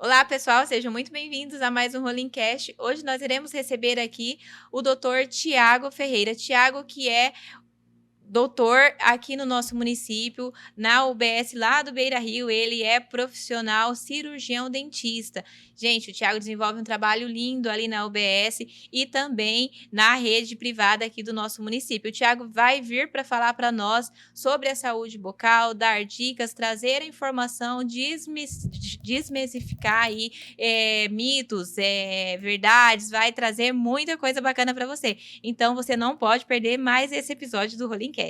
Olá, pessoal, sejam muito bem-vindos a mais um Rolim Cast. Hoje nós iremos receber aqui o Dr. Tiago Ferreira. Tiago, que é doutor aqui no nosso município, na UBS lá do Beira Rio, ele é profissional cirurgião dentista. Gente, o Tiago desenvolve um trabalho lindo ali na UBS e também na rede privada aqui do nosso município. O Tiago vai vir para falar para nós sobre a saúde bucal, dar dicas, trazer a informação, desmistificar aí mitos, verdades, vai trazer muita coisa bacana para você. Então você não pode perder mais esse episódio do Rolim Cast.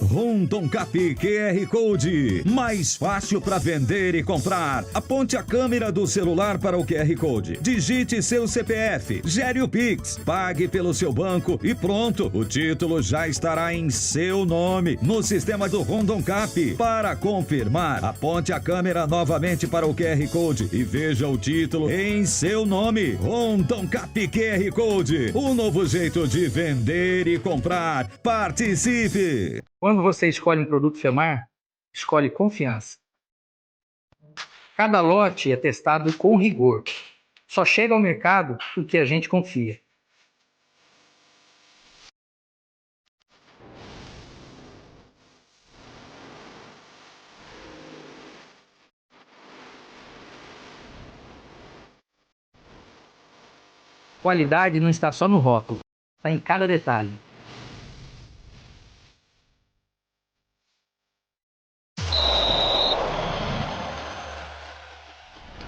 Rondon Cap QR Code. Mais fácil para vender e comprar. Aponte a câmera do celular para o QR Code. Digite seu CPF. Gere o Pix. Pague pelo seu banco e pronto. O título já estará em seu nome no sistema do Rondon Cap. Para confirmar, aponte a câmera novamente para o QR Code e veja o título em seu nome. Rondon Cap QR Code. Um novo jeito de vender e comprar. Participe! Quando você escolhe um produto Femar, escolhe confiança. Cada lote é testado com rigor. Só chega ao mercado o que a gente confia. Qualidade não está só no rótulo, está em cada detalhe.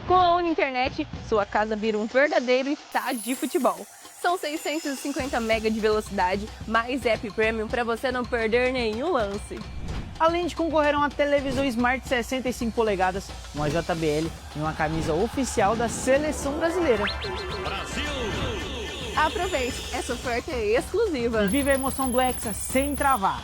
Com a Uninternet, sua casa vira um verdadeiro estádio de futebol. São 650 MB de velocidade, mais app premium para você não perder nenhum lance. Além de concorrer a uma televisão Smart 65 polegadas, uma JBL e uma camisa oficial da Seleção Brasileira. Aproveite, essa oferta é exclusiva. E vive a emoção do Hexa sem travar.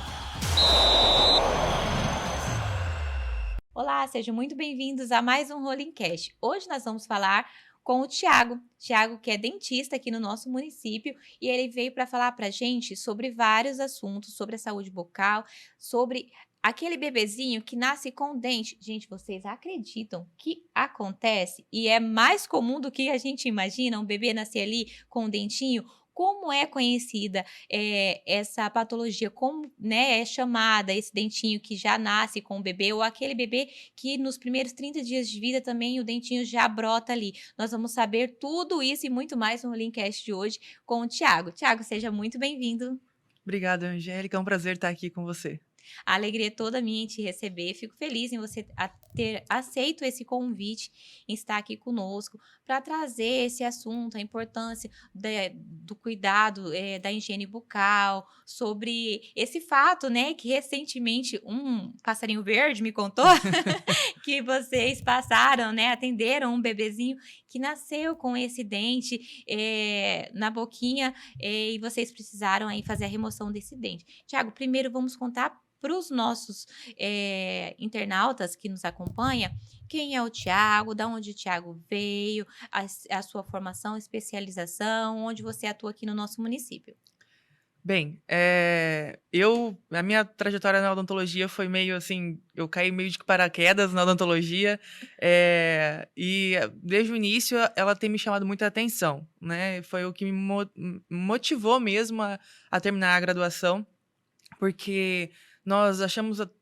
Olá, sejam muito bem-vindos a mais um Rolim Cast. Hoje nós vamos falar com o Tiago. Tiago, que é dentista aqui no nosso município, e ele veio para falar para a gente sobre vários assuntos, sobre a saúde bucal, sobre aquele bebezinho que nasce com dente. Gente, vocês acreditam que acontece? E é mais comum do que a gente imagina, um bebê nascer ali com um dentinho? Como é conhecida essa patologia? Como, né, é chamada esse dentinho que já nasce com o bebê, ou aquele bebê que nos primeiros 30 dias de vida também o dentinho já brota ali? Nós vamos saber tudo isso e muito mais no Linkcast de hoje com o Tiago. Tiago, seja muito bem-vindo. Obrigada, Angélica. É um prazer estar aqui com você. A alegria é toda minha em te receber. Fico feliz em você ter aceito esse convite, em estar aqui conosco, para trazer esse assunto, a importância do cuidado, da higiene bucal, sobre esse fato, né, que recentemente um passarinho verde me contou que vocês passaram, né, atenderam um bebezinho que nasceu com esse dente na boquinha e vocês precisaram aí fazer a remoção desse dente. Tiago, primeiro vamos contar para os nossos internautas que nos acompanham, quem é o Tiago, da onde o Tiago veio, a sua formação, especialização, onde você atua aqui no nosso município. Bem, a minha trajetória na odontologia foi meio assim, eu caí meio de paraquedas na odontologia, e desde o início ela tem me chamado muita atenção, né? Foi o que me motivou mesmo a terminar a graduação, porque nós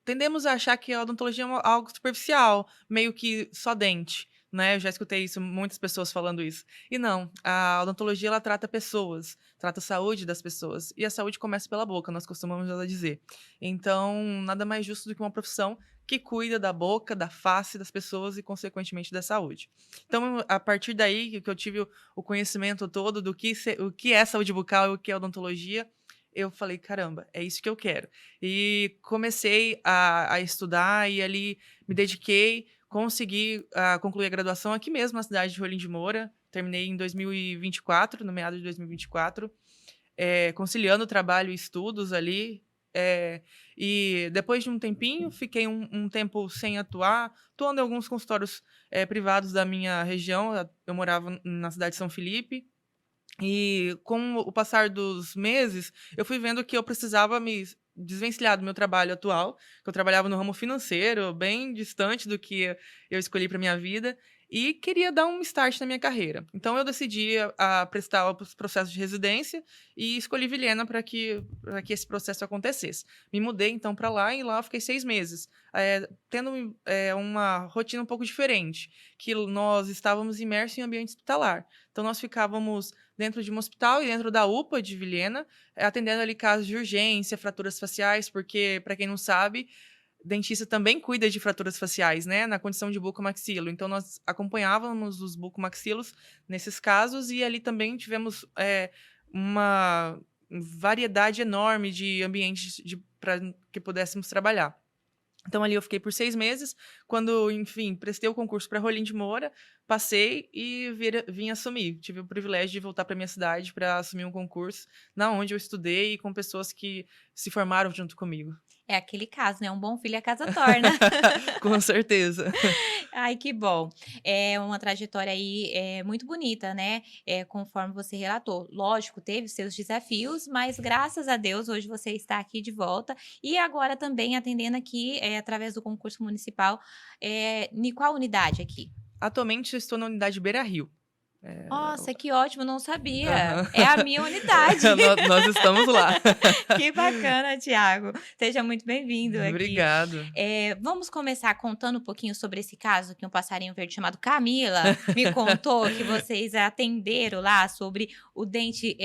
tendemos a achar que a odontologia é algo superficial, meio que só dente, né? Eu já escutei isso, muitas pessoas falando isso. E não, a odontologia ela trata pessoas, trata a saúde das pessoas. E a saúde começa pela boca, nós costumamos dizer. Então, nada mais justo do que uma profissão que cuida da boca, da face das pessoas e, consequentemente, da saúde. Então, a partir daí que eu tive o conhecimento todo do o que é saúde bucal e o que é odontologia, eu falei, caramba, é isso que eu quero. E comecei a estudar e ali me dediquei, consegui concluir a graduação aqui mesmo na cidade de Rolim de Moura. Terminei em 2024, no meado de 2024, conciliando trabalho e estudos ali. E depois de um tempinho, fiquei um tempo sem atuar, atuando em alguns consultórios privados da minha região. Eu morava na cidade de São Felipe. E com o passar dos meses, eu fui vendo que eu precisava me desvencilhar do meu trabalho atual, que eu trabalhava no ramo financeiro, bem distante do que eu escolhi para minha vida, e queria dar um start na minha carreira. Então eu decidi a prestar os processos de residência e escolhi Vilhena para que esse processo acontecesse. Me mudei então para lá e lá eu fiquei 6 meses, tendo uma rotina um pouco diferente, que nós estávamos imersos em ambiente hospitalar. Então nós ficávamos dentro de um hospital e dentro da UPA de Vilhena, atendendo ali casos de urgência, fraturas faciais, porque, para quem não sabe, dentista também cuida de fraturas faciais, né, na condição de bucomaxilo. Então, nós acompanhávamos os bucomaxilos nesses casos e ali também tivemos uma variedade enorme de ambientes para que pudéssemos trabalhar. Então, ali eu fiquei por 6 meses. Quando, enfim, prestei o concurso para Rolim de Moura, passei e vim assumir. Tive o privilégio de voltar para minha cidade para assumir um concurso na onde eu estudei e com pessoas que se formaram junto comigo. É aquele caso, né? Um bom filho a casa torna. Com certeza. Ai, que bom. É uma trajetória aí muito bonita, né? Conforme você relatou. Lógico, teve seus desafios, mas graças a Deus hoje você está aqui de volta. E agora também atendendo aqui através do concurso municipal. Em qual unidade aqui? Atualmente eu estou na unidade Beira Rio. Nossa, que ótimo, não sabia. Aham. É a minha unidade. Nós estamos lá. Que bacana, Thiago. Seja muito bem-vindo aqui. Obrigado. Vamos começar contando um pouquinho sobre esse caso que um passarinho verde chamado Camila me contou que vocês atenderam lá sobre o dente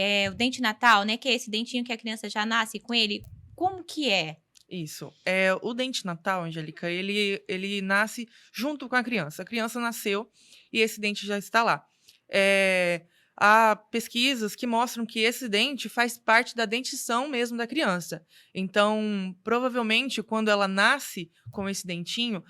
natal, né? Que é esse dentinho que a criança já nasce com ele. Como que é? Isso. O dente natal, Angélica, ele nasce junto com a criança. A criança nasceu e esse dente já está lá. Há pesquisas que mostram que esse dente faz parte da dentição mesmo da criança. Então, provavelmente, quando ela nasce com esse dentinho,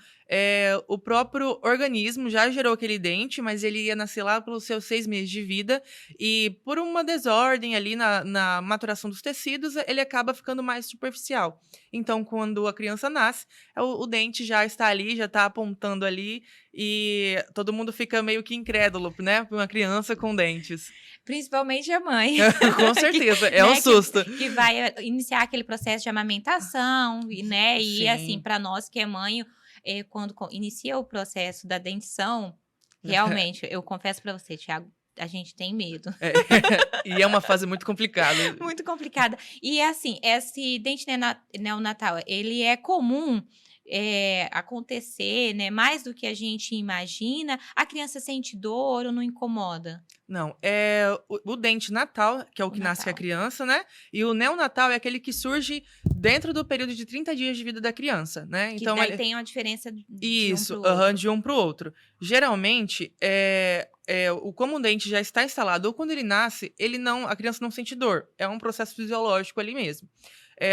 o próprio organismo já gerou aquele dente, mas ele ia nascer lá pelos seus 6 meses de vida e por uma desordem ali na maturação dos tecidos, ele acaba ficando mais superficial. Então, quando a criança nasce, o dente já está ali, já está apontando ali e todo mundo fica meio que incrédulo, né? Uma criança com dentes. Principalmente a mãe. Com certeza, é né, um susto. Que vai iniciar aquele processo de amamentação, né? E Sim. assim, para nós que é mãe, quando inicia o processo da dentição, realmente, eu confesso para você, Thiago, a gente tem medo. E é uma fase muito complicada. Muito complicada. E assim, esse dente neonatal, ele é comum acontecer, né? Mais do que a gente imagina. A criança sente dor ou não incomoda? Não, o dente natal, que é o que nasce com a natal. criança, né? E o neonatal é aquele que surge dentro do período de 30 dias de vida da criança, né? Que Então, daí tem uma diferença de isso, um pro outro. de um para o outro. Geralmente, como o dente já está instalado, ou quando ele nasce, a criança não sente dor. É um processo fisiológico ali mesmo.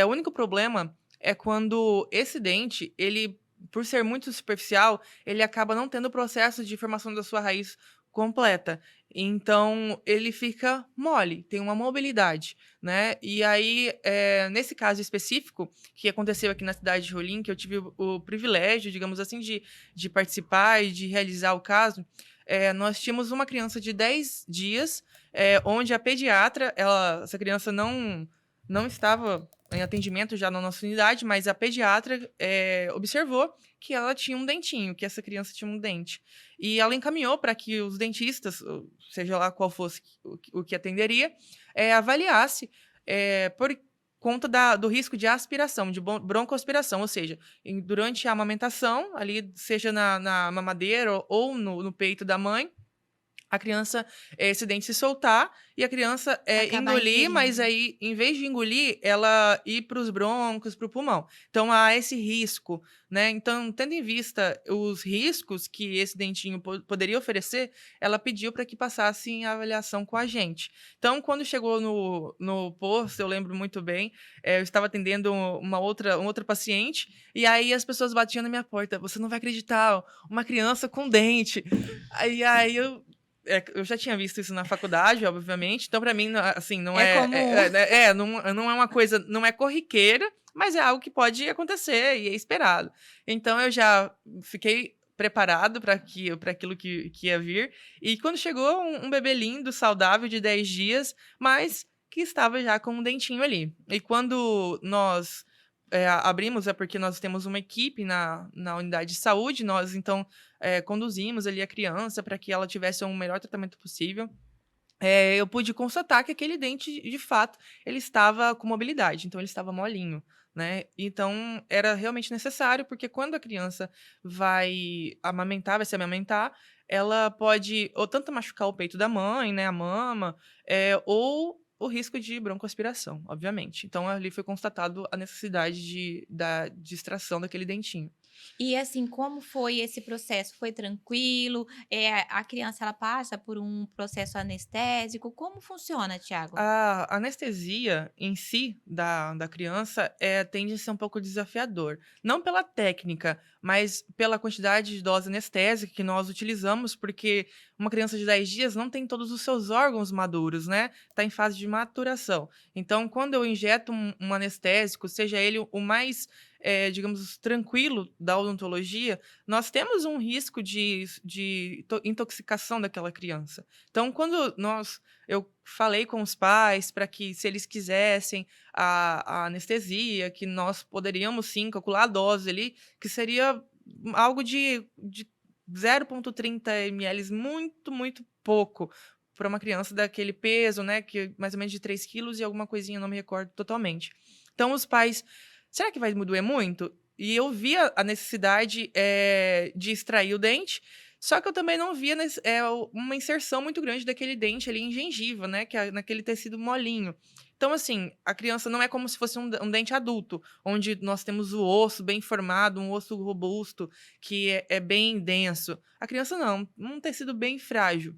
O único problema é quando esse dente, ele, por ser muito superficial, ele acaba não tendo o processo de formação da sua raiz completa. Então, ele fica mole, tem uma mobilidade, né? E aí, nesse caso específico, que aconteceu aqui na cidade de Rolim, que eu tive o privilégio, digamos assim, de participar e de realizar o caso, nós tínhamos uma criança de 10 dias, onde a pediatra, essa criança não estava em atendimento já na nossa unidade, mas a pediatra observou que ela tinha um dentinho, que essa criança tinha um dente. E ela encaminhou para que os dentistas, seja lá qual fosse o que atenderia, avaliasse por conta do risco de aspiração, de broncoaspiração, ou seja, durante a amamentação, ali, seja na mamadeira ou no peito da mãe, a criança, esse dente se soltar e a criança Acabar engolir, ingerindo. mas aí, em vez de engolir, ela ir para os brônquios, para o pulmão. Então, há esse risco, né? Então, tendo em vista os riscos que esse dentinho poderia oferecer, ela pediu para que passassem a avaliação com a gente. Então, quando chegou no posto, eu lembro muito bem, eu estava atendendo um outro paciente, e aí as pessoas batiam na minha porta. Você não vai acreditar, uma criança com dente. Aí eu já tinha visto isso na faculdade, obviamente, então para mim, assim, não não é uma coisa, não é corriqueira, mas é algo que pode acontecer e é esperado. Então eu já fiquei preparado para aquilo que ia vir. E quando chegou, um bebê lindo, saudável, de 10 dias, mas que estava já com um dentinho ali. E quando nós abrimos, é porque nós temos uma equipe na unidade de saúde, nós então conduzimos ali a criança para que ela tivesse um melhor tratamento possível. Eu pude constatar que aquele dente, de fato, ele estava com mobilidade, então ele estava molinho, né? Então, era realmente necessário, porque quando a criança vai se amamentar, ela pode ou tanto machucar o peito da mãe, né, a mama, ou o risco de broncoaspiração, obviamente. Então, ali foi constatado a necessidade de extração daquele dentinho. E assim, como foi esse processo? Foi tranquilo? A criança ela passa por um processo anestésico? Como funciona, Tiago? A anestesia em si da criança tende a ser um pouco desafiador. Não pela técnica, mas pela quantidade de dose anestésica que nós utilizamos, porque uma criança de 10 dias não tem todos os seus órgãos maduros, né? Está em fase de maturação. Então, quando eu injeto um anestésico, seja ele o mais, digamos, tranquilo da odontologia, nós temos um risco de intoxicação daquela criança. Então, quando eu falei com os pais para que, se eles quisessem a anestesia, que nós poderíamos sim calcular a dose ali, que seria algo de 0,30 ml, muito, muito pouco para uma criança daquele peso, né, que mais ou menos de 3 quilos e alguma coisinha, não me recordo totalmente. Então, os pais, será que vai doer muito? E eu via a necessidade de extrair o dente, só que eu também não via uma inserção muito grande daquele dente ali em gengiva, né? Que é naquele tecido molinho. Então, assim, a criança não é como se fosse um dente adulto, onde nós temos o osso bem formado, um osso robusto, que é bem denso. A criança não, um tecido bem frágil.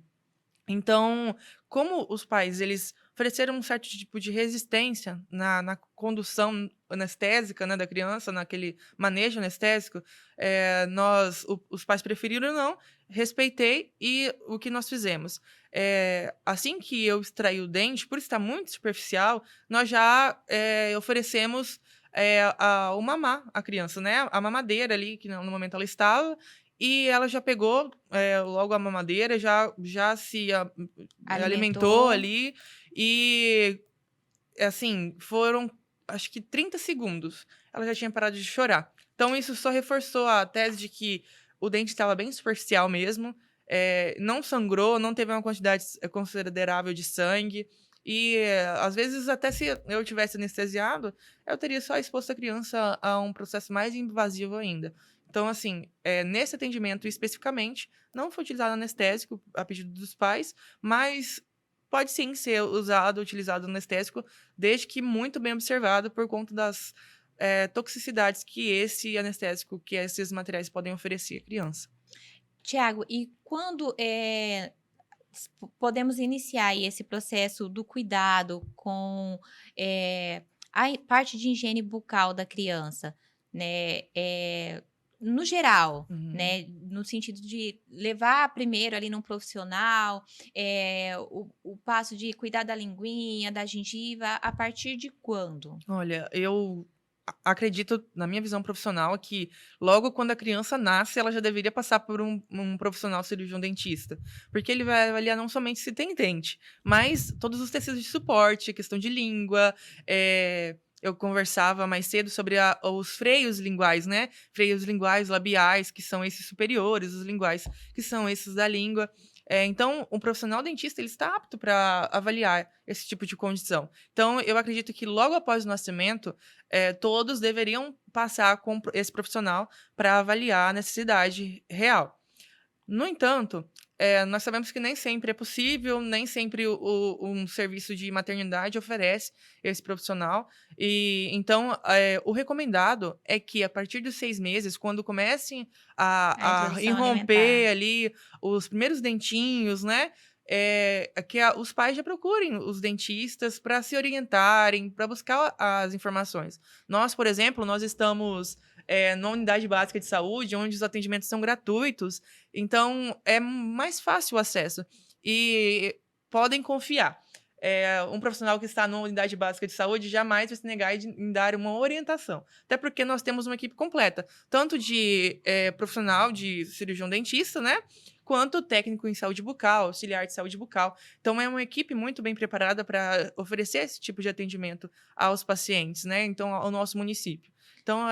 Então, como os pais eles ofereceram um certo tipo de resistência na condução anestésica, né, da criança, naquele manejo anestésico, os pais preferiram não, respeitei, e o que nós fizemos? Assim que eu extraí o dente, por estar muito superficial, nós já oferecemos o mamar à criança, né? A mamadeira ali, que no momento ela estava, e ela já pegou logo a mamadeira, já se alimentou ali. E, assim, foram, acho que 30 segundos. Ela já tinha parado de chorar. Então, isso só reforçou a tese de que o dente estava bem superficial mesmo. Não sangrou, não teve uma quantidade considerável de sangue. E, às vezes, até se eu tivesse anestesiado, eu teria só exposto a criança a um processo mais invasivo ainda. Então, assim, nesse atendimento especificamente, não foi utilizado anestésico a pedido dos pais, mas pode sim ser utilizado anestésico, desde que muito bem observado por conta das toxicidades que esse anestésico, que esses materiais podem oferecer à criança. Tiago, e quando podemos iniciar aí esse processo do cuidado com a parte de higiene bucal da criança, né? No geral, Uhum. né? No sentido de levar primeiro ali num profissional, o passo de cuidar da linguinha, da gengiva, a partir de quando? Olha, eu acredito, na minha visão profissional, que logo quando a criança nasce, ela já deveria passar por um profissional cirurgião dentista. Porque ele vai avaliar não somente se tem dente, mas todos os tecidos de suporte, questão de língua. Eu conversava mais cedo sobre os freios linguais, né? Freios linguais labiais, que são esses superiores, os linguais, que são esses da língua. Então, um profissional dentista ele está apto para avaliar esse tipo de condição. Então, eu acredito que logo após o nascimento, todos deveriam passar com esse profissional para avaliar a necessidade real. No entanto, nós sabemos que nem sempre é possível, nem sempre um serviço de maternidade oferece esse profissional. E então, o recomendado é que, a partir dos 6 meses, quando comecem a introdução irromper alimentar. ali os primeiros dentinhos, né? Que os pais já procurem os dentistas para se orientarem, para buscar as informações. Nós, por exemplo, nós estamos numa unidade básica de saúde, onde os atendimentos são gratuitos, então é mais fácil o acesso. E podem confiar. um profissional que está numa unidade básica de saúde jamais vai se negar em dar uma orientação. Até porque nós temos uma equipe completa, tanto de profissional de cirurgião dentista, né? Quanto técnico em saúde bucal, auxiliar de saúde bucal. Então, é uma equipe muito bem preparada para oferecer esse tipo de atendimento aos pacientes, né? Então, ao nosso município. Então,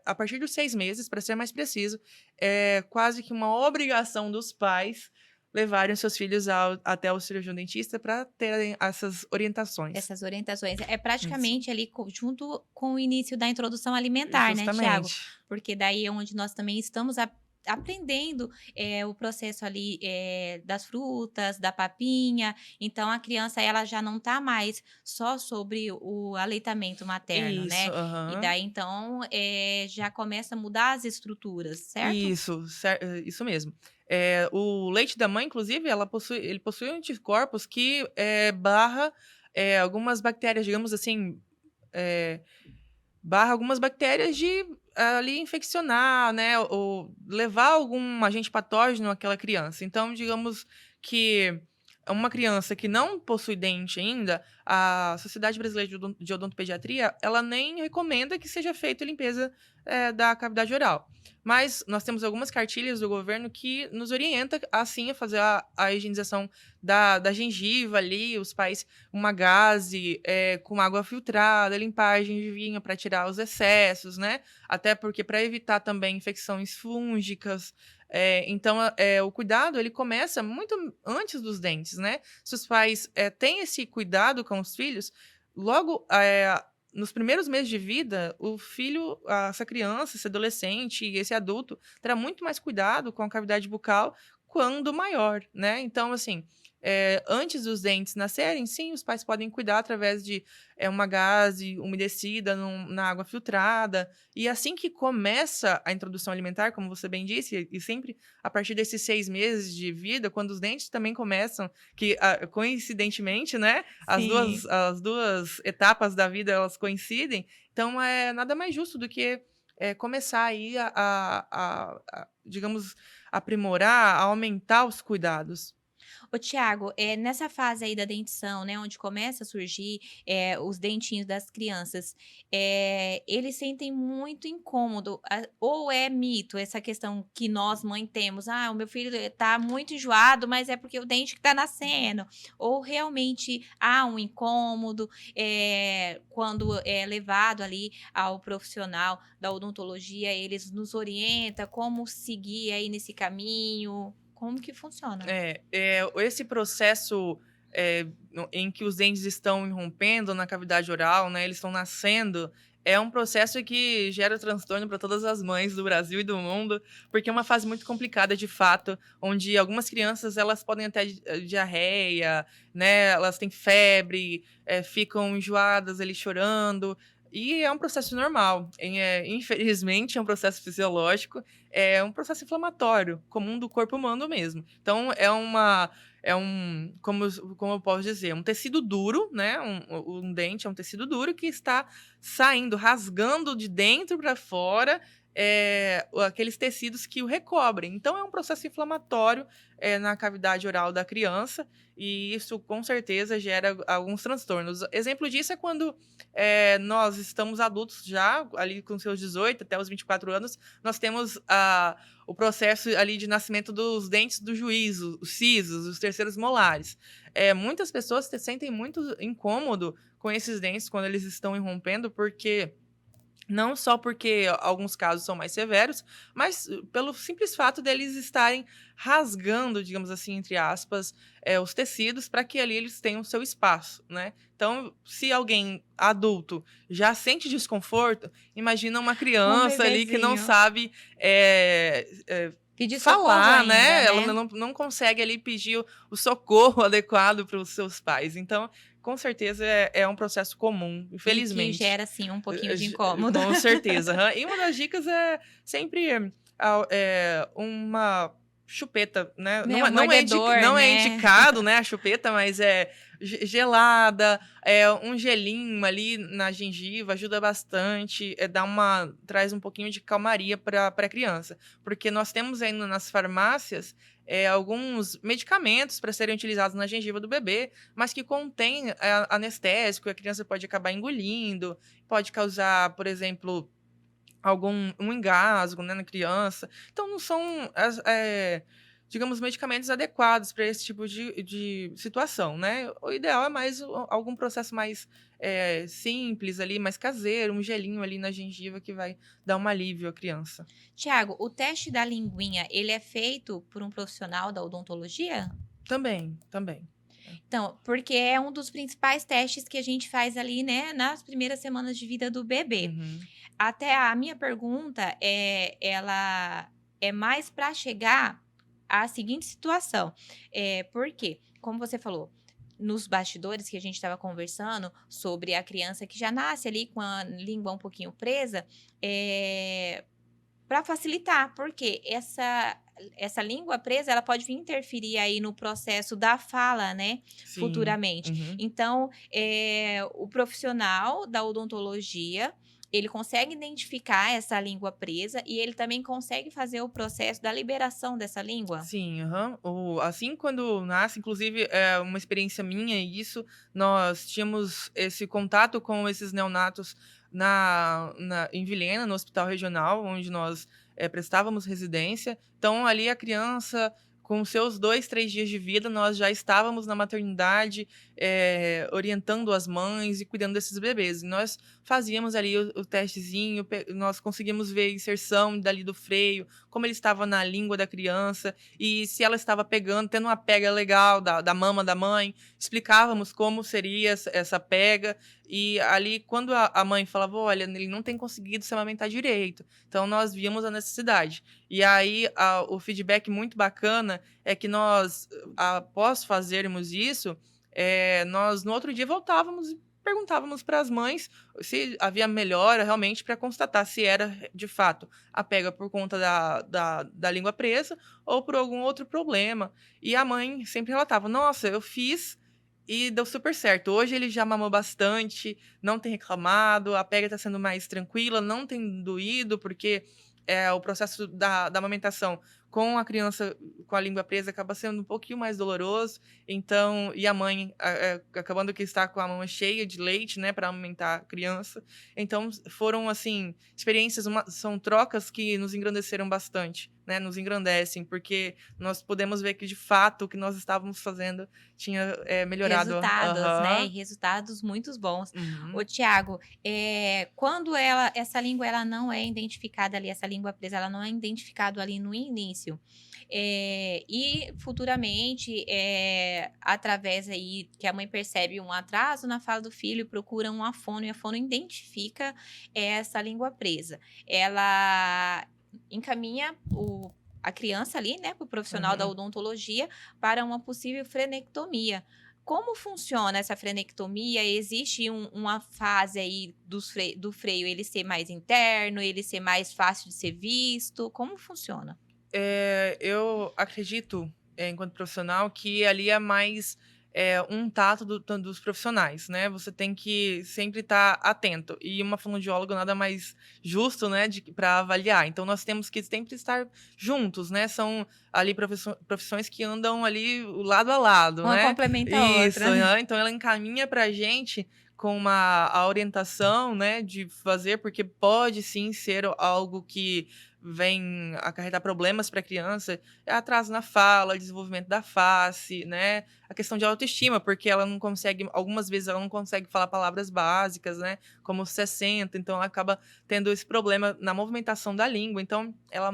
a partir dos 6 meses, para ser mais preciso, é quase que uma obrigação dos pais levarem seus filhos até o cirurgião dentista para terem essas orientações. Essas orientações. É praticamente ali junto com o início da introdução alimentar, né, Tiago? Porque daí é onde nós também estamos aprendendo o processo ali das frutas, da papinha. Então, a criança ela já não está mais só sobre o aleitamento materno, né? E daí, então, já começa a mudar as estruturas, certo? Isso mesmo. O leite da mãe, inclusive, ele possui anticorpos que barra algumas bactérias, digamos assim, barra algumas bactérias de ali infeccionar, né, ou levar algum agente patógeno àquela criança. Então, digamos que uma criança que não possui dente ainda, a Sociedade Brasileira de Odontopediatria, ela nem recomenda que seja feita a limpeza da cavidade oral. Mas nós temos algumas cartilhas do governo que nos orienta, assim, a fazer a higienização da gengiva ali, os pais, uma gaze com água filtrada, limpar a gengivinha para tirar os excessos, né? Até porque para evitar também infecções fúngicas. Então, o cuidado, ele começa muito antes dos dentes, né? Se os pais têm esse cuidado com os filhos, logo nos primeiros meses de vida, o filho, essa criança, esse adolescente e esse adulto terá muito mais cuidado com a cavidade bucal quando maior, né? Então, assim, antes dos dentes nascerem, sim, os pais podem cuidar através de uma gaze umedecida na água filtrada. E assim que começa a introdução alimentar, como você bem disse, e sempre a partir desses 6 meses de vida, quando os dentes também começam, que coincidentemente, né, as duas etapas da vida, elas coincidem. Então, nada mais justo do que começar aí digamos, aprimorar, a aumentar os cuidados. Ô, Tiago, nessa fase aí da dentição, né, onde começa a surgir os dentinhos das crianças, eles sentem muito incômodo, ou é mito essa questão que nós, mãe, temos, o meu filho tá muito enjoado, mas é porque o dente que tá nascendo, ou realmente há um incômodo quando é levado ali ao profissional da odontologia, eles nos orientam como seguir aí nesse caminho. Como que funciona? Esse processo em que os dentes estão irrompendo na cavidade oral, né, eles estão nascendo, é um processo que gera transtorno para todas as mães do Brasil e do mundo, porque é uma fase muito complicada, de fato, onde algumas crianças elas podem até diarreia, né, elas têm febre, ficam enjoadas ali chorando. E é um processo normal. Infelizmente, é um processo fisiológico, é um processo inflamatório, comum do corpo humano mesmo. Então, como eu posso dizer, um tecido duro, né? Um dente é um tecido duro que está saindo, rasgando de dentro para fora aqueles tecidos que o recobrem. Então, é um processo inflamatório na cavidade oral da criança, e isso, com certeza, gera alguns transtornos. Exemplo disso é quando nós estamos adultos já, ali com seus 18 até os 24 anos, nós temos o processo ali de nascimento dos dentes do juízo, os sisos, os terceiros molares. Muitas pessoas se sentem muito incômodo com esses dentes quando eles estão irrompendo, porque... Não só porque alguns casos são mais severos, mas pelo simples fato deles estarem rasgando, digamos assim, entre aspas, os tecidos para que ali eles tenham seu espaço, né? Então, se alguém adulto já sente desconforto, imagina uma criança ali que não sabe pedir falar, ainda, né? Ela não consegue ali pedir o socorro adequado para os seus pais. Então, com certeza é um processo comum, infelizmente. E que gera, sim, um pouquinho de incômodo. Com certeza. E uma das dicas é sempre uma chupeta, né? Não é indicado, né, a chupeta, mas gelada, um gelinho ali na gengiva ajuda bastante, traz um pouquinho de calmaria para a criança. Porque nós temos ainda nas farmácias alguns medicamentos para serem utilizados na gengiva do bebê, mas que contém anestésico, a criança pode acabar engolindo, pode causar, por exemplo, um engasgo, né, na criança. Então, não são, digamos, medicamentos adequados para esse tipo de situação, né? O ideal é mais algum processo mais simples ali, mais caseiro, um gelinho ali na gengiva que vai dar um alívio à criança. Tiago, o teste da linguinha, ele é feito por um profissional da odontologia? Também, também. Então, porque é um dos principais testes que a gente faz ali, né, nas primeiras semanas de vida do bebê. Uhum. Até a minha pergunta ela é mais para chegar à seguinte situação. Porque, como você falou, nos bastidores que a gente estava conversando sobre a criança que já nasce ali com a língua um pouquinho presa, para facilitar, porque essa língua presa, ela pode vir interferir aí no processo da fala, né, Sim. futuramente. Uhum. Então, o profissional da odontologia, ele consegue identificar essa língua presa e ele também consegue fazer o processo da liberação dessa língua? Sim, aham. Assim, quando nasce, inclusive, é uma experiência minha, e isso, nós tínhamos esse contato com esses neonatos em Vilhena, no hospital regional, onde nós prestávamos residência. Então, ali a criança, com seus 2, 3 dias de vida, nós já estávamos na maternidade, orientando as mães e cuidando desses bebês. E nós fazíamos ali o testezinho, nós conseguimos ver a inserção dali do freio, como ele estava na língua da criança, e se ela estava pegando, tendo uma pega legal da mama da mãe, explicávamos como seria essa pega, e ali, quando a mãe falava, olha, ele não tem conseguido se amamentar direito, então nós víamos a necessidade. E aí, o feedback muito bacana é que nós, após fazermos isso, nós no outro dia voltávamos e perguntávamos para as mães se havia melhora realmente para constatar se era, de fato, a pega por conta da língua presa ou por algum outro problema. E a mãe sempre relatava, nossa, eu fiz e deu super certo. Hoje ele já mamou bastante, não tem reclamado, a pega está sendo mais tranquila, não tem doído, porque o processo da amamentação com a criança com a língua presa acaba sendo um pouquinho mais doloroso. Então, e a mãe acabando que está com a mama cheia de leite, né, para amamentar a criança. Então, foram, assim, experiências, são trocas que nos engrandeceram bastante, né, nos engrandecem, porque nós podemos ver que, de fato, o que nós estávamos fazendo tinha melhorado. Resultados, Aham. né? E resultados muito bons. Uhum. Ô, Tiago, quando essa língua ela não é identificada ali, essa língua presa, ela não é identificada ali no início, e futuramente, através aí que a mãe percebe um atraso na fala do filho, procura uma fono e a fono identifica essa língua presa. Ela encaminha a criança ali, né, para o profissional da odontologia para uma possível frenectomia. Como funciona essa frenectomia? Existe uma fase aí do freio ele ser mais interno, ele ser mais fácil de ser visto? Como funciona? Eu acredito, enquanto profissional, que ali é mais um tato dos profissionais, né? Você tem que sempre estar atento. E uma fonoaudióloga nada mais justo, né, para avaliar. Então, nós temos que sempre estar juntos, né? São ali profissões que andam ali lado a lado, Uma né? complementa a Isso, outra. né? Então ela encaminha para a gente com a orientação, né, de fazer, porque pode sim ser algo que vem acarretar problemas para a criança, atraso na fala, desenvolvimento da face, né, a questão de autoestima, porque ela não consegue, algumas vezes ela não consegue falar palavras básicas, né, como 60, então ela acaba tendo esse problema na movimentação da língua, então ela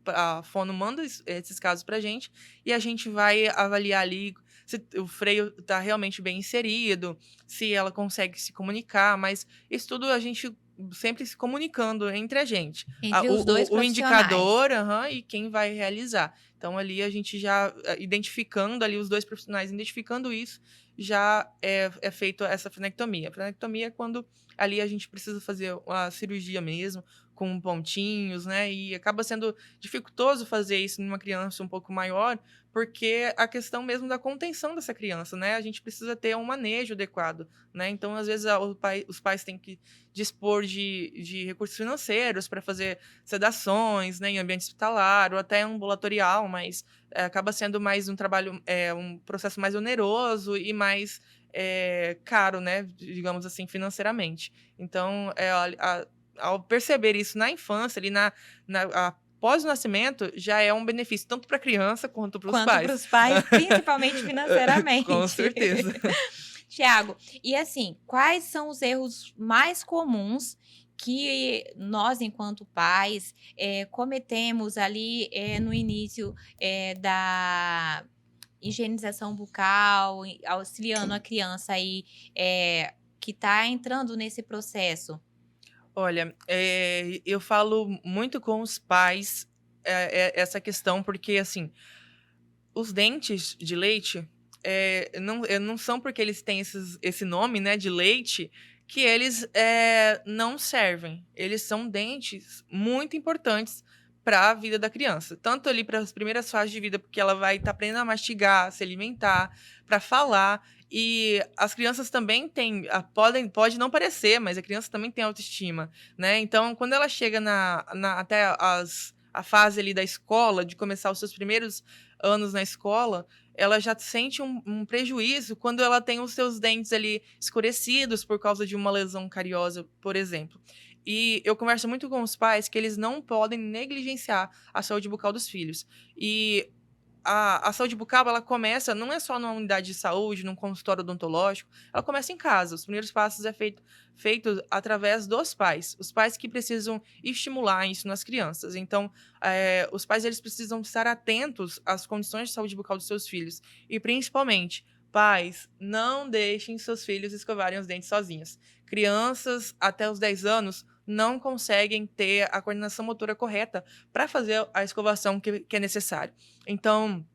a fono manda esses casos para a gente, e a gente vai avaliar ali se o freio está realmente bem inserido, se ela consegue se comunicar, mas isso tudo a gente sempre se comunicando entre a gente. Entre os dois O profissionais. indicador, e quem vai realizar. Então, ali a gente já identificando ali os dois profissionais, identificando isso, já é feito essa frenectomia. A frenectomia é quando ali a gente precisa fazer a cirurgia mesmo, com pontinhos, né? E acaba sendo dificultoso fazer isso numa criança um pouco maior, porque a questão mesmo da contenção dessa criança, né? A gente precisa ter um manejo adequado, né? Então, às vezes, os pais têm que dispor de recursos financeiros para fazer sedações, né, em ambiente hospitalar ou até ambulatorial, mas acaba sendo mais um trabalho, um processo mais oneroso e mais caro, né, digamos assim, financeiramente. Então, ao perceber isso na infância, ali após o nascimento, já é um benefício tanto para a criança quanto para os pais. Quanto para os pais, principalmente financeiramente. Com certeza. Tiago, e assim, quais são os erros mais comuns que nós, enquanto pais, cometemos ali no início da higienização bucal, auxiliando a criança aí que está entrando nesse processo? Olha, eu falo muito com os pais essa questão, porque, assim, os dentes de leite não são porque eles têm esse nome, né, de leite, que eles não servem. Eles são dentes muito importantes para a vida da criança. Tanto ali para as primeiras fases de vida, porque ela vai estar aprendendo a mastigar, se alimentar, para falar. E as crianças também têm, pode não parecer, mas a criança também tem autoestima, né? Então, quando ela chega até a fase ali da escola, de começar os seus primeiros anos na escola, ela já sente um prejuízo quando ela tem os seus dentes ali escurecidos por causa de uma lesão cariosa, por exemplo. E eu converso muito com os pais que eles não podem negligenciar a saúde bucal dos filhos. E a saúde bucal, ela começa, não é só numa unidade de saúde, num consultório odontológico, ela começa em casa. Os primeiros passos feito através dos pais. Os pais que precisam estimular isso nas crianças. Então, os pais eles precisam estar atentos às condições de saúde bucal dos seus filhos. E, principalmente, pais, não deixem seus filhos escovarem os dentes sozinhos. Crianças até os 10 anos não conseguem ter a coordenação motora correta para fazer a escovação que é necessário. Então,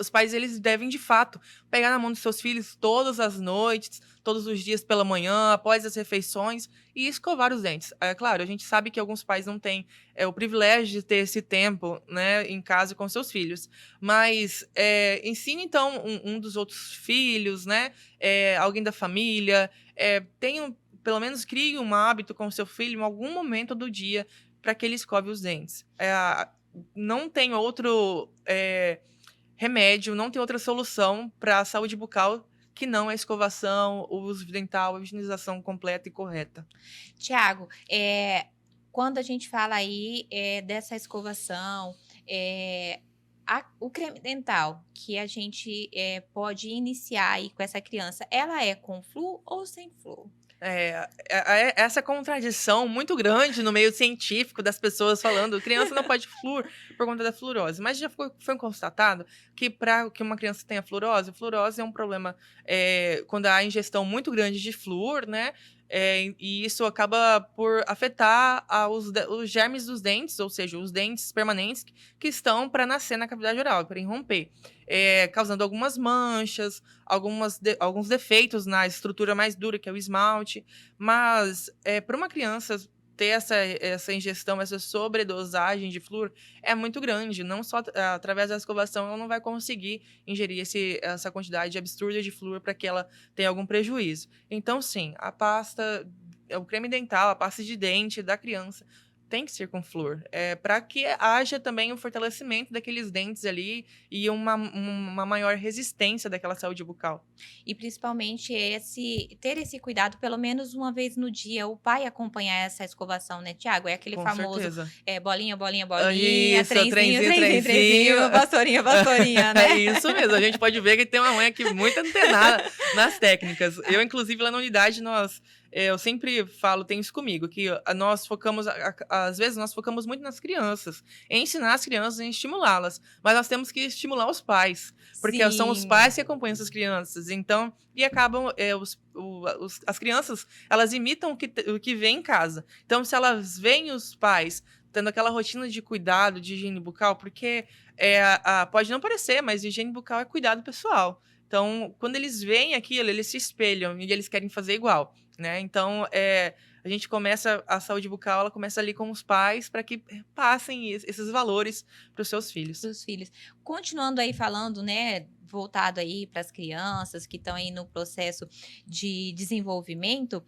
os pais eles devem, de fato, pegar na mão dos seus filhos todas as noites, todos os dias pela manhã, após as refeições, e escovar os dentes. Claro, a gente sabe que alguns pais não têm o privilégio de ter esse tempo, né, em casa com seus filhos, mas ensine, então, um dos outros filhos, né, alguém da família, pelo menos crie um hábito com o seu filho em algum momento do dia para que ele escove os dentes. Não tem outro remédio, não tem outra solução para a saúde bucal que não a escovação, o uso dental, a higienização completa e correta. Tiago, quando a gente fala aí dessa escovação, o creme dental que a gente pode iniciar aí com essa criança, ela é com flúor ou sem flúor? Essa contradição muito grande no meio científico das pessoas falando criança não pode flúor por conta da fluorose, mas já foi constatado que para que uma criança tenha fluorose é um problema quando há ingestão muito grande de flúor, né? E isso acaba por afetar os germes dos dentes, ou seja, os dentes permanentes que estão para nascer na cavidade oral, para irromper, causando algumas manchas, alguns defeitos na estrutura mais dura, que é o esmalte. Mas para uma criança ter essa ingestão, essa sobredosagem de flúor é muito grande. Não só através da escovação ela não vai conseguir ingerir essa quantidade absurda de flúor para que ela tenha algum prejuízo. Então, sim, a pasta, o creme dental, a pasta de dente da criança tem que ser com flúor, para que haja também um fortalecimento daqueles dentes ali e uma maior resistência daquela saúde bucal. E principalmente ter esse cuidado, pelo menos uma vez no dia, o pai acompanhar essa escovação, né, Tiago? É aquele Com famoso certeza. Bolinha, bolinha, Isso, trenzinho, vassourinha, né? É isso mesmo, a gente pode ver que tem uma mãe aqui muito antenada nas técnicas. Eu, inclusive, lá na unidade, nós eu sempre falo, tenho isso comigo, que nós focamos, às vezes nós focamos muito nas crianças, em ensinar as crianças, em estimulá-las, mas nós temos que estimular os pais, porque são os Sim. pais que acompanham essas crianças, então, e acabam, as crianças, elas imitam o que vem em casa, então se elas veem os pais tendo aquela rotina de cuidado, de higiene bucal, porque pode não parecer, mas higiene bucal é cuidado pessoal. Então, quando eles veem aquilo, eles se espelham e eles querem fazer igual, né? Então, a gente começa, a saúde bucal, ela começa ali com os pais para que passem esses valores para os seus filhos. Dos filhos. Continuando aí falando, né, voltado aí para as crianças que estão aí no processo de desenvolvimento,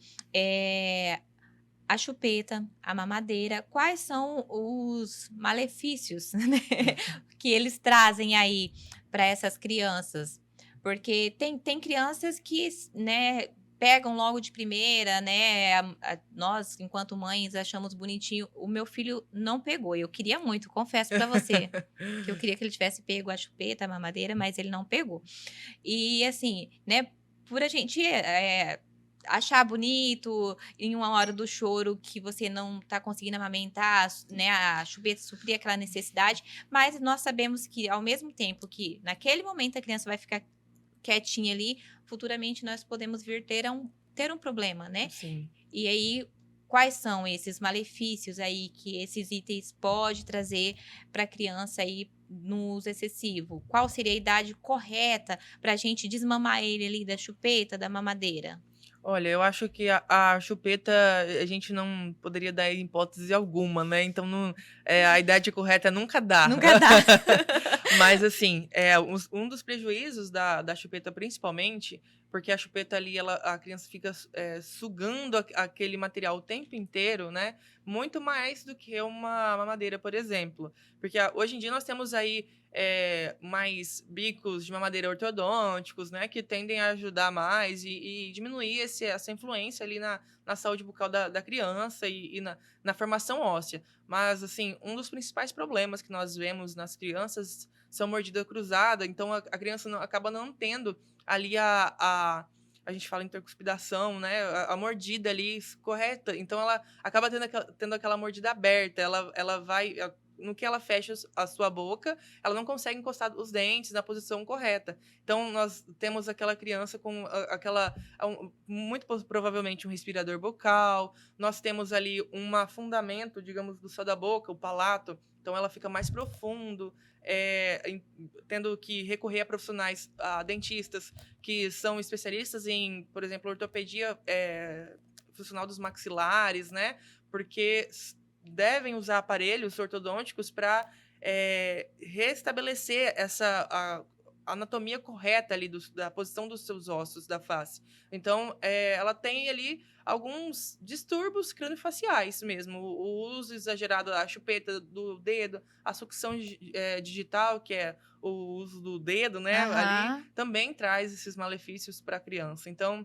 a chupeta, a mamadeira, quais são os malefícios, né, que eles trazem aí para essas crianças? Porque tem crianças que, né, pegam logo de primeira, né? Nós, enquanto mães, achamos bonitinho. O meu filho não pegou. Eu queria muito, confesso para você, que eu queria que ele tivesse pego a chupeta, a mamadeira, mas ele não pegou. E assim, né, por a gente achar bonito em uma hora do choro que você não tá conseguindo amamentar, né, a chupeta suprir aquela necessidade, mas nós sabemos que ao mesmo tempo que naquele momento a criança vai ficar quietinha ali, futuramente nós podemos vir ter um problema, né? Sim. E aí, quais são esses malefícios aí que esses itens podem trazer para a criança aí no uso excessivo? Qual seria a idade correta para a gente desmamar ele ali da chupeta, da mamadeira? Olha, eu acho que a chupeta a gente não poderia dar em hipótese alguma, né? Então, a idade correta nunca dá. Nunca dá. Mas, assim, um dos prejuízos da chupeta, principalmente, porque a chupeta ali, a criança fica sugando aquele material o tempo inteiro, né? Muito mais do que uma mamadeira, por exemplo. Porque hoje em dia nós temos aí mais bicos de mamadeira ortodônticos, né? Que tendem a ajudar mais e diminuir essa influência ali na saúde bucal da criança e na formação óssea. Mas, assim, um dos principais problemas que nós vemos nas crianças são mordida cruzada. Então, a criança acaba não tendo ali a gente fala intercuspidação, né? A mordida ali correta. Então, ela acaba tendo aquela mordida aberta. Ela vai... No que ela fecha a sua boca, ela não consegue encostar os dentes na posição correta. Então, nós temos aquela criança com muito provavelmente um respirador bucal. Nós temos ali um afundamento, digamos, do céu da boca, o palato. Então, ela fica mais profundo, tendo que recorrer a profissionais, a dentistas, que são especialistas em, por exemplo, ortopedia funcional dos maxilares, né? Porque devem usar aparelhos ortodônticos para restabelecer a anatomia correta ali da posição dos seus ossos da face. Então, ela tem ali alguns distúrbios craniofaciais mesmo. O uso exagerado da chupeta do dedo, a sucção digital, que é o uso do dedo, né? Ali também traz esses malefícios para a criança. Então,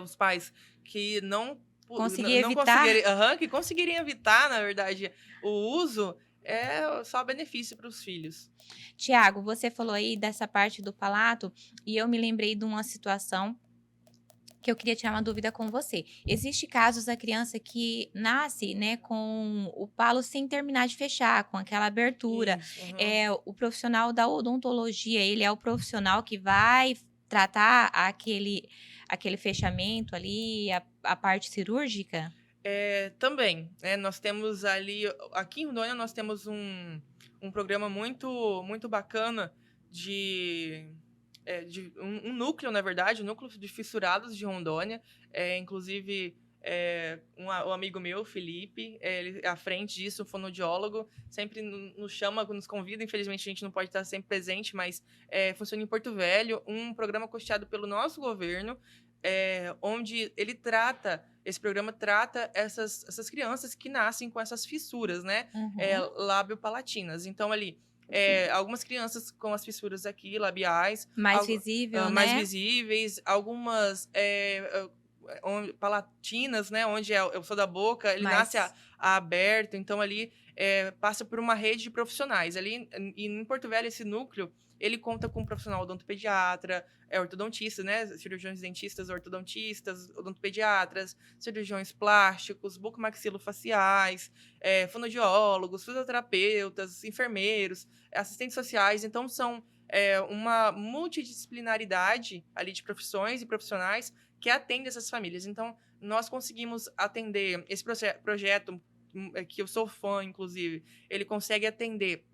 os pais que não conseguirem evitar, na verdade, o uso, é só benefício para os filhos. Tiago, você falou aí dessa parte do palato e eu me lembrei de uma situação que eu queria tirar uma dúvida com você. Existe casos da criança que nasce, né, com o palo sem terminar de fechar, com aquela abertura. Isso, o profissional da odontologia, ele é o profissional que vai tratar aquele fechamento ali, a parte cirúrgica? Também, né? Nós temos ali, aqui em Rondônia, nós temos um programa muito, muito bacana de um núcleo, na verdade, um núcleo de fissurados de Rondônia. Inclusive, um amigo meu, Felipe, ele é à frente disso, um fonoaudiólogo, sempre nos chama, nos convida. Infelizmente, a gente não pode estar sempre presente, mas funciona em Porto Velho, um programa custeado pelo nosso governo, onde esse programa trata essas crianças que nascem com essas fissuras, né? Lábio-palatinas. Então, ali, algumas crianças com as fissuras aqui, labiais. Mais visível, né? Mais visíveis. Algumas palatinas, né? Onde é o céu da boca, ele nasce aberto, então ali passa por uma rede de profissionais. Ali em Porto Velho, esse núcleo, ele conta com um profissional odontopediatra, ortodontista, né? Cirurgiões dentistas, ortodontistas, odontopediatras, cirurgiões plásticos, bucomaxilofaciais, fonoaudiólogos, fisioterapeutas, enfermeiros, assistentes sociais. Então, são uma multidisciplinaridade ali de profissões e profissionais que atendem essas famílias. Então, nós conseguimos atender esse projeto, que eu sou fã, inclusive, ele consegue atender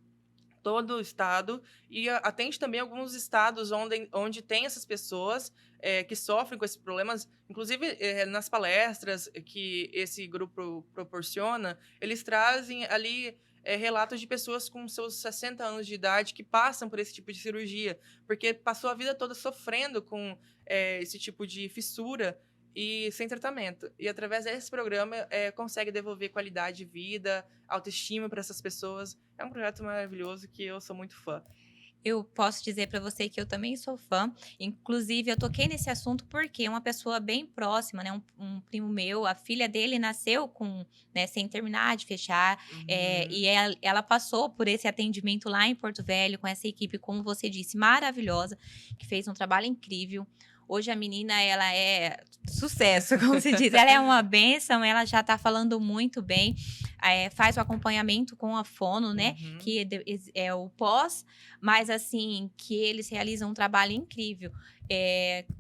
todo o estado e atende também alguns estados onde tem essas pessoas que sofrem com esses problemas. Inclusive, nas palestras que esse grupo proporciona, eles trazem ali relatos de pessoas com seus 60 anos de idade que passam por esse tipo de cirurgia, porque passou a vida toda sofrendo com esse tipo de fissura e sem tratamento. E através desse programa consegue devolver qualidade de vida, autoestima para essas pessoas. É um projeto maravilhoso que eu sou muito fã. Eu posso dizer para você que eu também sou fã. Inclusive, eu toquei nesse assunto porque uma pessoa bem próxima, né, um primo meu, a filha dele nasceu com, né, sem terminar de fechar, e ela passou por esse atendimento lá em Porto Velho com essa equipe, como você disse, maravilhosa, que fez um trabalho incrível. Hoje a menina, ela é sucesso, como se diz. Ela é uma bênção, ela já tá falando muito bem. Faz o acompanhamento com a fono, né? Que é o pós, mas assim, que eles realizam um trabalho incrível.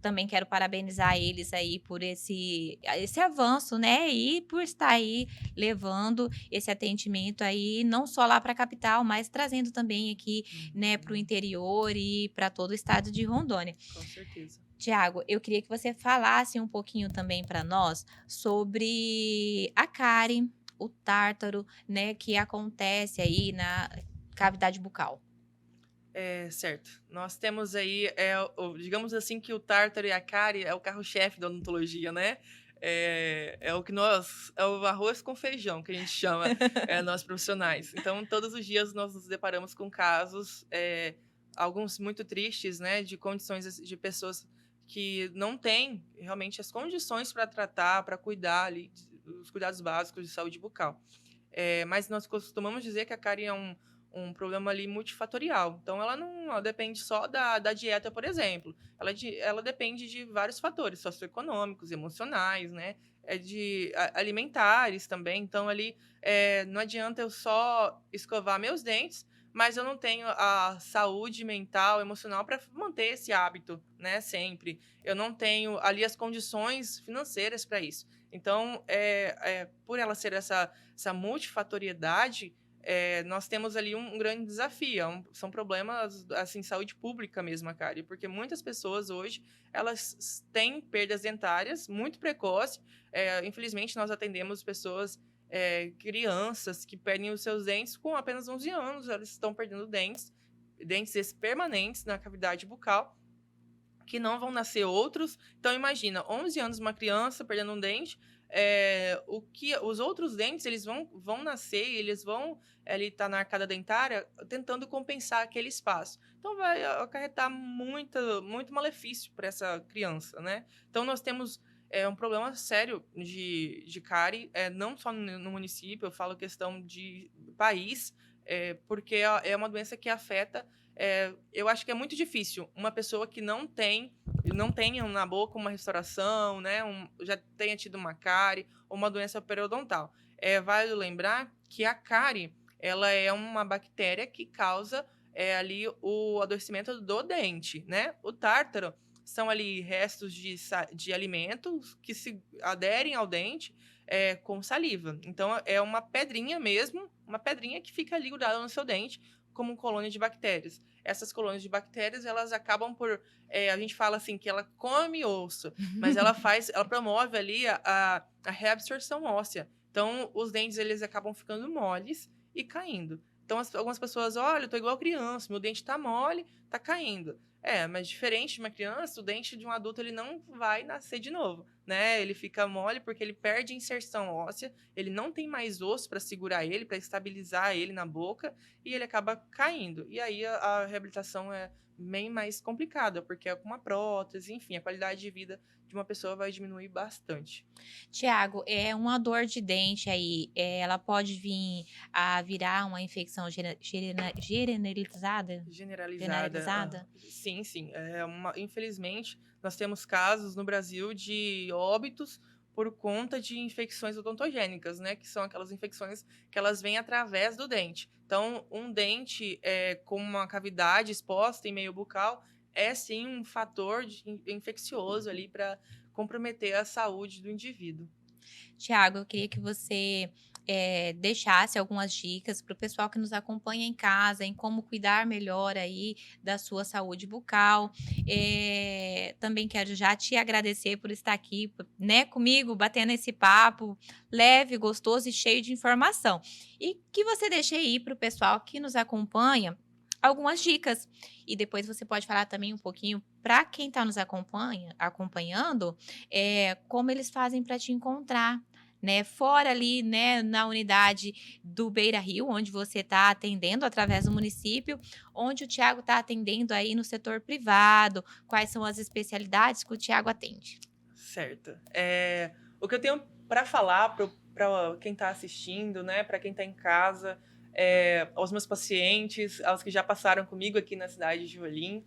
Também quero parabenizar eles aí por esse avanço, né? E por estar aí levando esse atendimento aí, não só lá para a capital, mas trazendo também aqui, né, para o interior e para todo o estado de Rondônia. Com certeza. Tiago, eu queria que você falasse um pouquinho também para nós sobre a cárie, o tártaro, né, que acontece aí na cavidade bucal. Certo. Nós temos aí, digamos assim, que o tártaro e a cárie é o carro-chefe da odontologia, né? É o arroz com feijão, que a gente chama, nós profissionais. Então, todos os dias nós nos deparamos com casos, alguns muito tristes, né? De condições de pessoas que não têm realmente as condições para tratar, para cuidar ali dos cuidados básicos de saúde bucal. Mas nós costumamos dizer que a cárie é um problema ali multifatorial. Então, ela não depende só da dieta, por exemplo. Ela depende de vários fatores socioeconômicos, emocionais, né? Alimentares também. Então, ali não adianta eu só escovar meus dentes, mas eu não tenho a saúde mental, emocional para manter esse hábito, né? Sempre. Eu não tenho ali as condições financeiras para isso. Então, por ela ser essa multifatoriedade, nós temos ali um grande desafio. São problemas, assim, saúde pública mesmo, a cárie, porque muitas pessoas hoje, elas têm perdas dentárias muito precoces. Infelizmente, nós atendemos pessoas, crianças que perdem os seus dentes com apenas 11 anos, elas estão perdendo dentes permanentes na cavidade bucal, que não vão nascer outros. Então, imagina, 11 anos uma criança perdendo um dente, os outros dentes, eles vão nascer, eles vão estar na arcada dentária tentando compensar aquele espaço. Então, vai acarretar muito malefício para essa criança, né? Então, nós temos um problema sério de cárie, não só no município, eu falo questão de país, porque é uma doença que afeta. Eu acho que é muito difícil uma pessoa que não tenha na boca uma restauração, né, já tenha tido uma cárie ou uma doença periodontal. É válido lembrar que a cárie, ela é uma bactéria que causa ali o adoecimento do dente, né? O tártaro são ali restos de alimentos que se aderem ao dente com saliva. Então, é uma pedrinha mesmo, uma pedrinha que fica ali grudada no seu dente, como colônia de bactérias. Essas colônias de bactérias, elas acabam por... a gente fala assim, que ela come osso, mas ela promove ali a reabsorção óssea. Então, os dentes, eles acabam ficando moles e caindo. Então, algumas pessoas, olha, eu tô igual criança, meu dente tá mole, tá caindo. Mas diferente de uma criança, o dente de um adulto, ele não vai nascer de novo, né? Ele fica mole porque ele perde a inserção óssea, ele não tem mais osso para segurar ele, para estabilizar ele na boca, e ele acaba caindo. E aí a reabilitação é bem mais complicada, porque é com uma prótese, enfim, a qualidade de vida de uma pessoa vai diminuir bastante. Tiago, é uma dor de dente aí, ela pode vir a virar uma infecção generalizada? Generalizada. Generalizada? Sim, sim. Infelizmente, nós temos casos no Brasil de óbitos por conta de infecções odontogênicas, né? Que são aquelas infecções que elas vêm através do dente. Então, um dente com uma cavidade exposta em meio bucal é sim um fator infeccioso ali para comprometer a saúde do indivíduo. Tiago, eu queria que você deixasse algumas dicas para o pessoal que nos acompanha em casa, em como cuidar melhor aí da sua saúde bucal. Também quero já te agradecer por estar aqui, né, comigo, batendo esse papo leve, gostoso e cheio de informação. E que você deixe aí para o pessoal que nos acompanha algumas dicas. E depois você pode falar também um pouquinho para quem está nos acompanhando, como eles fazem para te encontrar, né? Fora ali, né, na unidade do Beira Rio, onde você está atendendo através do município, onde o Tiago está atendendo aí no setor privado, quais são as especialidades que o Tiago atende? Certo. O que eu tenho para falar para quem está assistindo, né, para quem está em casa, aos meus pacientes, aos que já passaram comigo aqui na cidade de Rolim,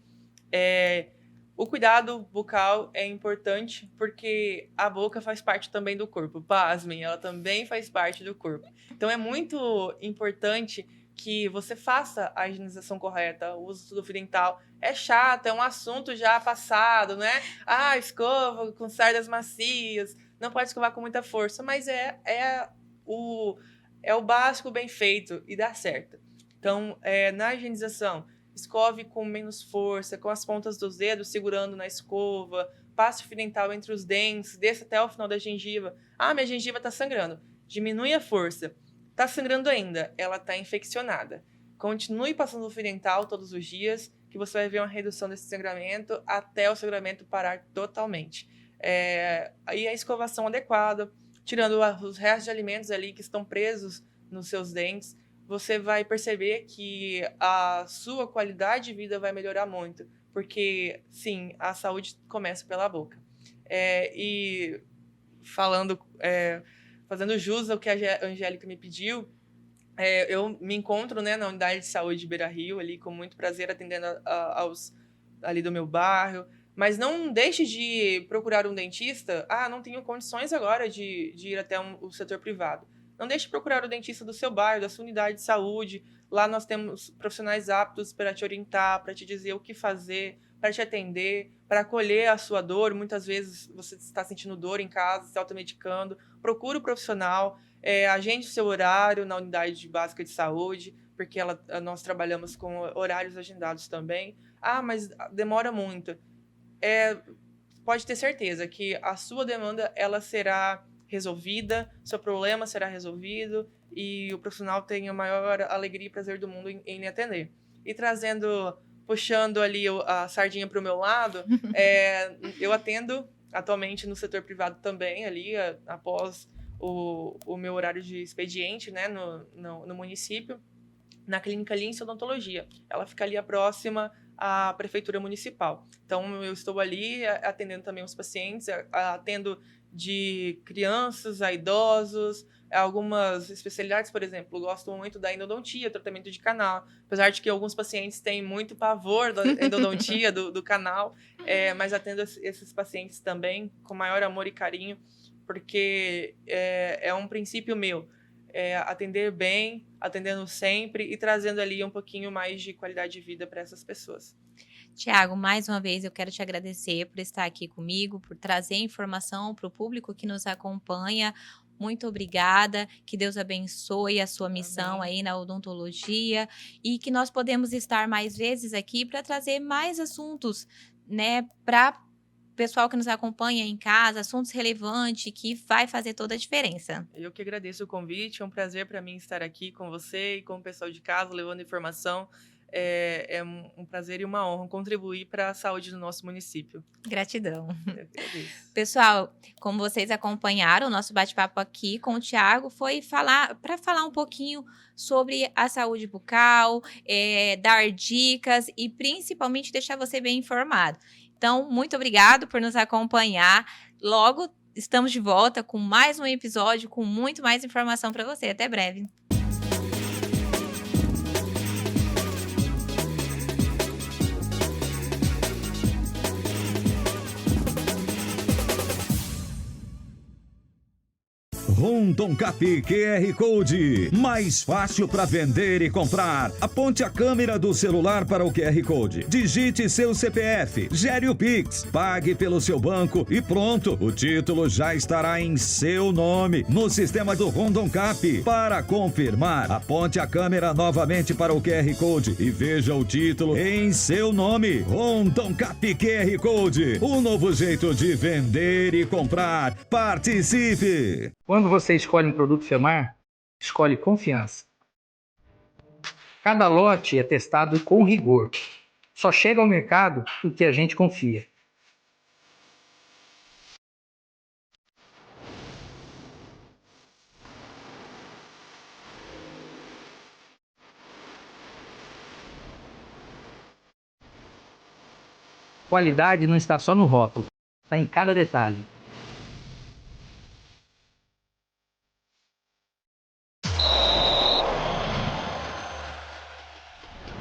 o cuidado bucal é importante porque a boca faz parte também do corpo. Pasmem, ela também faz parte do corpo. Então é muito importante que você faça a higienização correta, o uso do fio dental. É chato, é um assunto já passado, né? Ah, escova com cerdas macias, não pode escovar com muita força, mas o básico bem feito e dá certo. Então, na higienização, escove com menos força, com as pontas dos dedos segurando na escova, passe o fio dental entre os dentes, desça até o final da gengiva. Ah, minha gengiva está sangrando. Diminui a força. Está sangrando ainda, ela está infeccionada. Continue passando o fio dental todos os dias, que você vai ver uma redução desse sangramento até o sangramento parar totalmente. E a escovação adequada, tirando os restos de alimentos ali que estão presos nos seus dentes, você vai perceber que a sua qualidade de vida vai melhorar muito. Porque, sim, a saúde começa pela boca. E fazendo jus ao que a Angélica me pediu, eu me encontro, né, na unidade de saúde de Beira Rio, ali, com muito prazer, atendendo aos ali do meu bairro. Mas não deixe de procurar um dentista. Ah, não tenho condições agora de ir até o setor privado. Não deixe de procurar o dentista do seu bairro, da sua unidade de saúde. Lá nós temos profissionais aptos para te orientar, para te dizer o que fazer, para te atender, para acolher a sua dor. Muitas vezes você está sentindo dor em casa, se automedicando. Procure o profissional, agende o seu horário na unidade básica de saúde, porque nós trabalhamos com horários agendados também. Ah, mas demora muito. Pode ter certeza que a sua demanda ela será resolvida, seu problema será resolvido e o profissional tem a maior alegria e prazer do mundo em lhe atender. E puxando ali a sardinha para o meu lado, eu atendo atualmente no setor privado também, ali após o meu horário de expediente, né, no município, na clínica Lince Odontologia. Ela fica ali próxima à prefeitura municipal. Então, eu estou ali atendendo também os pacientes, atendo de crianças a idosos, algumas especialidades, por exemplo, eu gosto muito da endodontia, tratamento de canal, apesar de que alguns pacientes têm muito pavor da endodontia, do canal, mas atendo esses pacientes também com maior amor e carinho, porque é um princípio meu, atender bem, atendendo sempre e trazendo ali um pouquinho mais de qualidade de vida para essas pessoas. Tiago, mais uma vez eu quero te agradecer por estar aqui comigo, por trazer informação para o público que nos acompanha. Muito obrigada, que Deus abençoe a sua missão aí na odontologia e que nós podemos estar mais vezes aqui para trazer mais assuntos, né, para o pessoal que nos acompanha em casa, assuntos relevantes que vai fazer toda a diferença. Eu que agradeço o convite, é um prazer para mim estar aqui com você e com o pessoal de casa, levando informação. é um prazer e uma honra contribuir para a saúde do nosso município. Gratidão. Eu agradeço. Pessoal, como vocês acompanharam, o nosso bate-papo aqui com o Thiago foi para falar um pouquinho sobre a saúde bucal, dar dicas e principalmente deixar você bem informado. Então, muito obrigado por nos acompanhar. Logo, estamos de volta com mais um episódio, com muito mais informação para você. Até breve. Rondon Cap QR Code. Mais fácil para vender e comprar. Aponte a câmera do celular para o QR Code. Digite seu CPF. Gere o Pix. Pague pelo seu banco e pronto. O título já estará em seu nome no sistema do Rondon Cap. Para confirmar, aponte a câmera novamente para o QR Code e veja o título em seu nome. Rondon Cap QR Code. Um novo jeito de vender e comprar. Participe! Quando você escolhe um produto Femar, escolhe confiança. Cada lote é testado com rigor. Só chega ao mercado o que a gente confia. Qualidade não está só no rótulo, está em cada detalhe.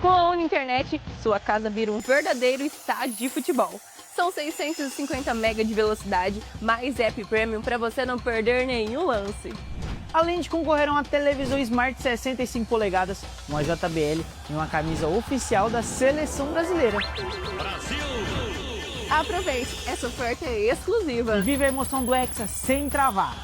Com a Uninternet, sua casa vira um verdadeiro estádio de futebol. São 650 MB de velocidade, mais app premium para você não perder nenhum lance. Além de concorrer a uma televisão Smart 65 polegadas, uma JBL e uma camisa oficial da Seleção Brasileira. Aproveite, essa oferta é exclusiva. E viva a emoção do Hexa sem travar.